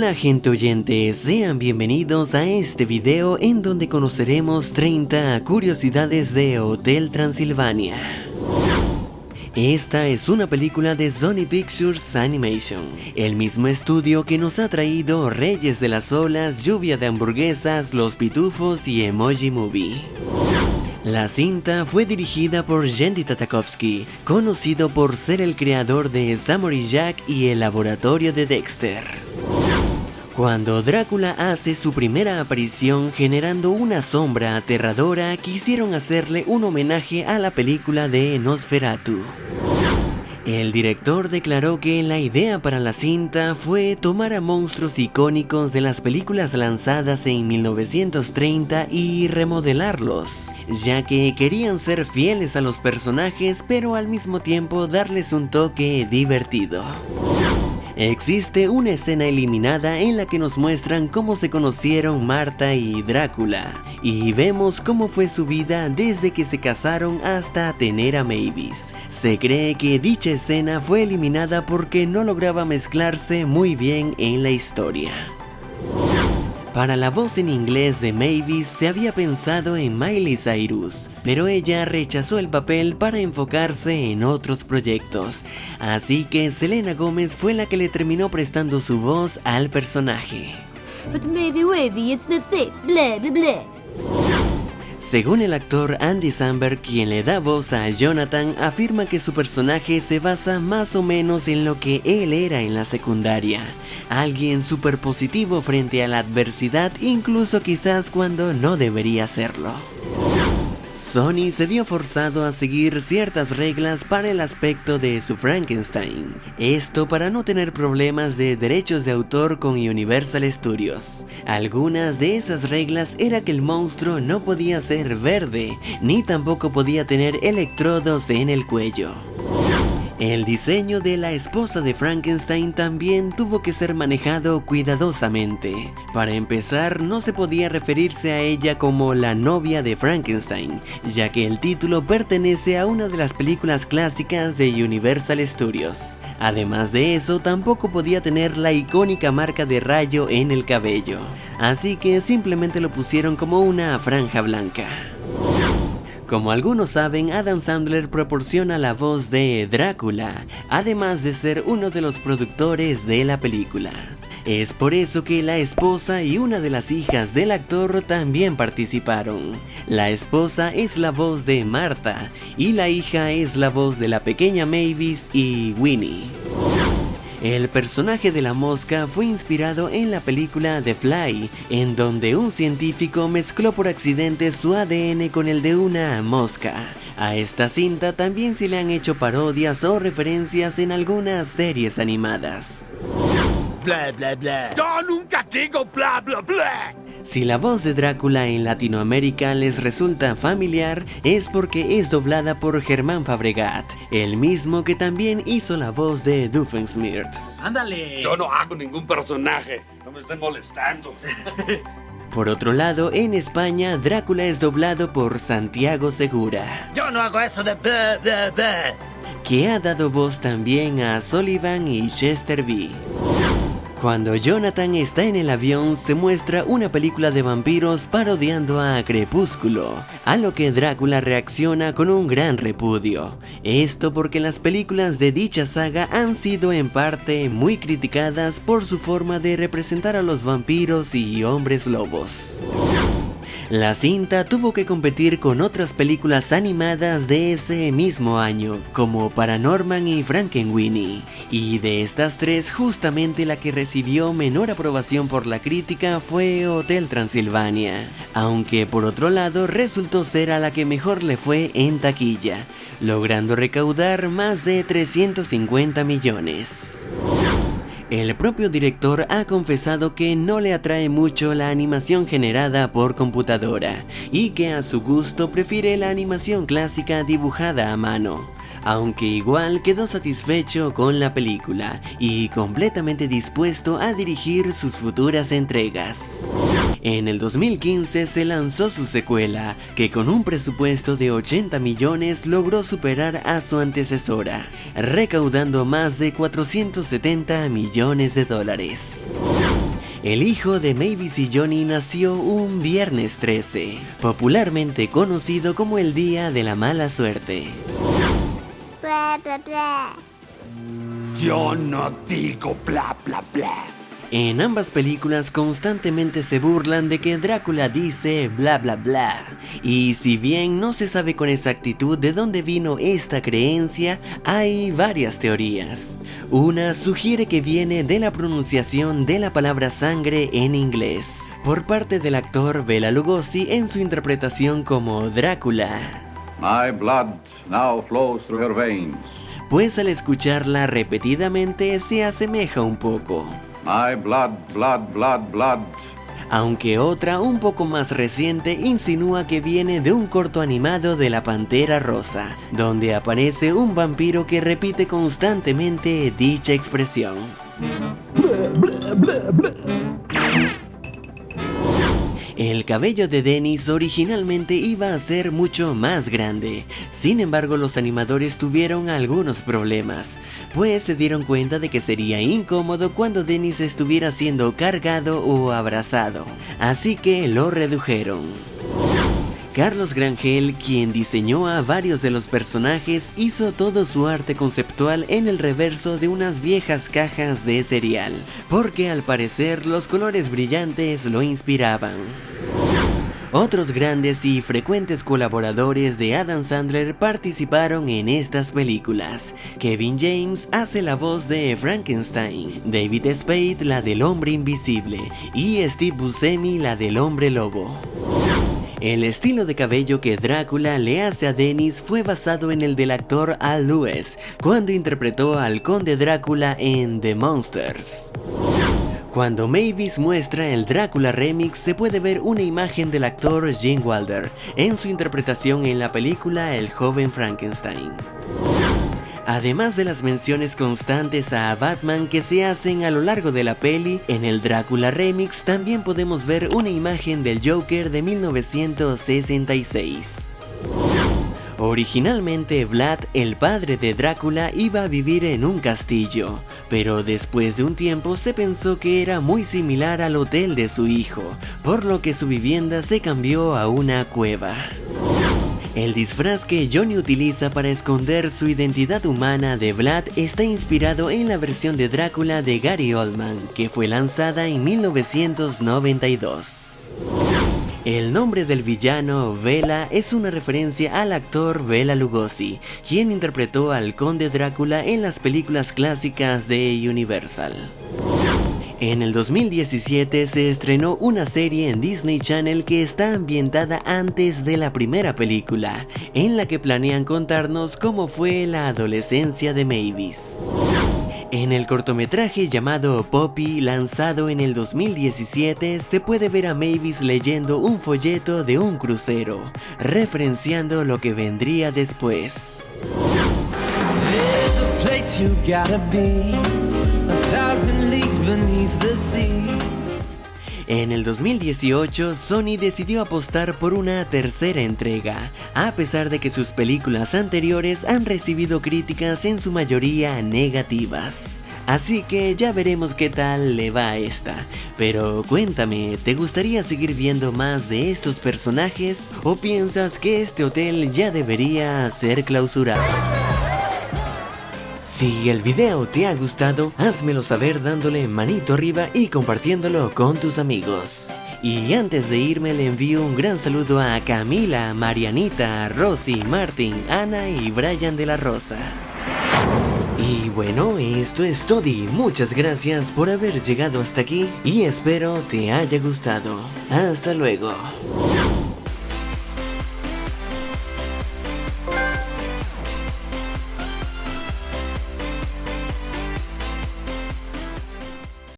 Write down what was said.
Hola gente oyente, sean bienvenidos a este video en donde conoceremos 30 curiosidades de Hotel Transilvania. Esta es una película de Sony Pictures Animation, el mismo estudio que nos ha traído Reyes de las Olas, Lluvia de Hamburguesas, Los Pitufos y Emoji Movie. La cinta fue dirigida por Genndy Tartakovsky, conocido por ser el creador de Samurai Jack y El Laboratorio de Dexter. Cuando Drácula hace su primera aparición generando una sombra aterradora, quisieron hacerle un homenaje a la película de Nosferatu. El director declaró que la idea para la cinta fue tomar a monstruos icónicos de las películas lanzadas en 1930 y remodelarlos, ya que querían ser fieles a los personajes pero al mismo tiempo darles un toque divertido. Existe una escena eliminada en la que nos muestran cómo se conocieron Marta y Drácula, y vemos cómo fue su vida desde que se casaron hasta tener a Mavis. Se cree que dicha escena fue eliminada porque no lograba mezclarse muy bien en la historia. Para la voz en inglés de Mavis se había pensado en Miley Cyrus, pero ella rechazó el papel para enfocarse en otros proyectos, así que Selena Gomez fue la que le terminó prestando su voz al personaje. But maybe wavy, it's not safe, blah blah blah. Según el actor Andy Samberg, quien le da voz a Jonathan, afirma que su personaje se basa más o menos en lo que él era en la secundaria. Alguien súper positivo frente a la adversidad, incluso quizás cuando no debería serlo. Sony se vio forzado a seguir ciertas reglas para el aspecto de su Frankenstein, esto para no tener problemas de derechos de autor con Universal Studios. Algunas de esas reglas era que el monstruo no podía ser verde, ni tampoco podía tener electrodos en el cuello. El diseño de la esposa de Frankenstein también tuvo que ser manejado cuidadosamente. Para empezar, no se podía referirse a ella como la novia de Frankenstein, ya que el título pertenece a una de las películas clásicas de Universal Studios. Además de eso, tampoco podía tener la icónica marca de rayo en el cabello, así que simplemente lo pusieron como una franja blanca. Como algunos saben, Adam Sandler proporciona la voz de Drácula, además de ser uno de los productores de la película. Es por eso que la esposa y una de las hijas del actor también participaron. La esposa es la voz de Marta y la hija es la voz de la pequeña Mavis y Winnie. El personaje de la mosca fue inspirado en la película The Fly, en donde un científico mezcló por accidente su ADN con el de una mosca. A esta cinta también se le han hecho parodias o referencias en algunas series animadas. Bla bla bla. Yo nunca digo bla bla bla. Si la voz de Drácula en Latinoamérica les resulta familiar, es porque es doblada por Germán Fabregat, el mismo que también hizo la voz de Doofenshmirtz. ¡Ándale! Yo no hago ningún personaje, no me estén molestando. Por otro lado, en España, Drácula es doblado por Santiago Segura. Yo no hago eso de bla bla bla. Que ha dado voz también a Sullivan y Chester V. Cuando Jonathan está en el avión, se muestra una película de vampiros parodiando a Crepúsculo, a lo que Drácula reacciona con un gran repudio. Esto porque las películas de dicha saga han sido en parte muy criticadas por su forma de representar a los vampiros y hombres lobos. La cinta tuvo que competir con otras películas animadas de ese mismo año, como Paranorman y Frankenweenie, y de estas tres justamente la que recibió menor aprobación por la crítica fue Hotel Transilvania, aunque por otro lado resultó ser a la que mejor le fue en taquilla, logrando recaudar más de 350 millones. El propio director ha confesado que no le atrae mucho la animación generada por computadora y que a su gusto prefiere la animación clásica dibujada a mano, aunque igual quedó satisfecho con la película y completamente dispuesto a dirigir sus futuras entregas. En el 2015 se lanzó su secuela, que con un presupuesto de 80 millones logró superar a su antecesora, recaudando más de 470 millones de dólares. El hijo de Mavis y Johnny nació un viernes 13, popularmente conocido como el Día de la Mala Suerte. Blah, blah, blah. Yo no digo bla bla bla. En ambas películas constantemente se burlan de que Drácula dice bla bla bla. Y si bien no se sabe con exactitud de dónde vino esta creencia, hay varias teorías. Una sugiere que viene de la pronunciación de la palabra sangre en inglés, por parte del actor Bela Lugosi en su interpretación como Drácula. My blood now flows through her veins. Pues al escucharla repetidamente se asemeja un poco. My blood, blood, blood, blood. Aunque otra, un poco más reciente, insinúa que viene de un corto animado de La Pantera Rosa, donde aparece un vampiro que repite constantemente dicha expresión. El cabello de Dennis originalmente iba a ser mucho más grande, sin embargo los animadores tuvieron algunos problemas, pues se dieron cuenta de que sería incómodo cuando Dennis estuviera siendo cargado o abrazado, así que lo redujeron. Carlos Grangel, quien diseñó a varios de los personajes, hizo todo su arte conceptual en el reverso de unas viejas cajas de cereal, porque al parecer los colores brillantes lo inspiraban. Otros grandes y frecuentes colaboradores de Adam Sandler participaron en estas películas. Kevin James hace la voz de Frankenstein, David Spade la del Hombre Invisible y Steve Buscemi la del Hombre Lobo. El estilo de cabello que Drácula le hace a Dennis fue basado en el del actor Al Lewis, cuando interpretó al conde Drácula en The Monsters. Cuando Mavis muestra el Drácula Remix se puede ver una imagen del actor Gene Wilder en su interpretación en la película El joven Frankenstein. Además de las menciones constantes a Batman que se hacen a lo largo de la peli, en el Drácula Remix también podemos ver una imagen del Joker de 1966. Originalmente Vlad, el padre de Drácula, iba a vivir en un castillo, pero después de un tiempo se pensó que era muy similar al hotel de su hijo, por lo que su vivienda se cambió a una cueva. El disfraz que Johnny utiliza para esconder su identidad humana de Vlad está inspirado en la versión de Drácula de Gary Oldman, que fue lanzada en 1992. El nombre del villano, Bela, es una referencia al actor Bela Lugosi, quien interpretó al conde Drácula en las películas clásicas de Universal. En el 2017 se estrenó una serie en Disney Channel que está ambientada antes de la primera película, en la que planean contarnos cómo fue la adolescencia de Mavis. En el cortometraje llamado Poppy, lanzado en el 2017, se puede ver a Mavis leyendo un folleto de un crucero, referenciando lo que vendría después. En el 2018, Sony decidió apostar por una tercera entrega, a pesar de que sus películas anteriores han recibido críticas en su mayoría negativas. Así que ya veremos qué tal le va a esta. Pero cuéntame, ¿te gustaría seguir viendo más de estos personajes? ¿O piensas que este hotel ya debería ser clausurado? Si el video te ha gustado, házmelo saber dándole manito arriba y compartiéndolo con tus amigos. Y antes de irme le envío un gran saludo a Camila, Marianita, Rosy, Martín, Ana y Brian de la Rosa. Y bueno, esto es todo y muchas gracias por haber llegado hasta aquí y espero te haya gustado. Hasta luego.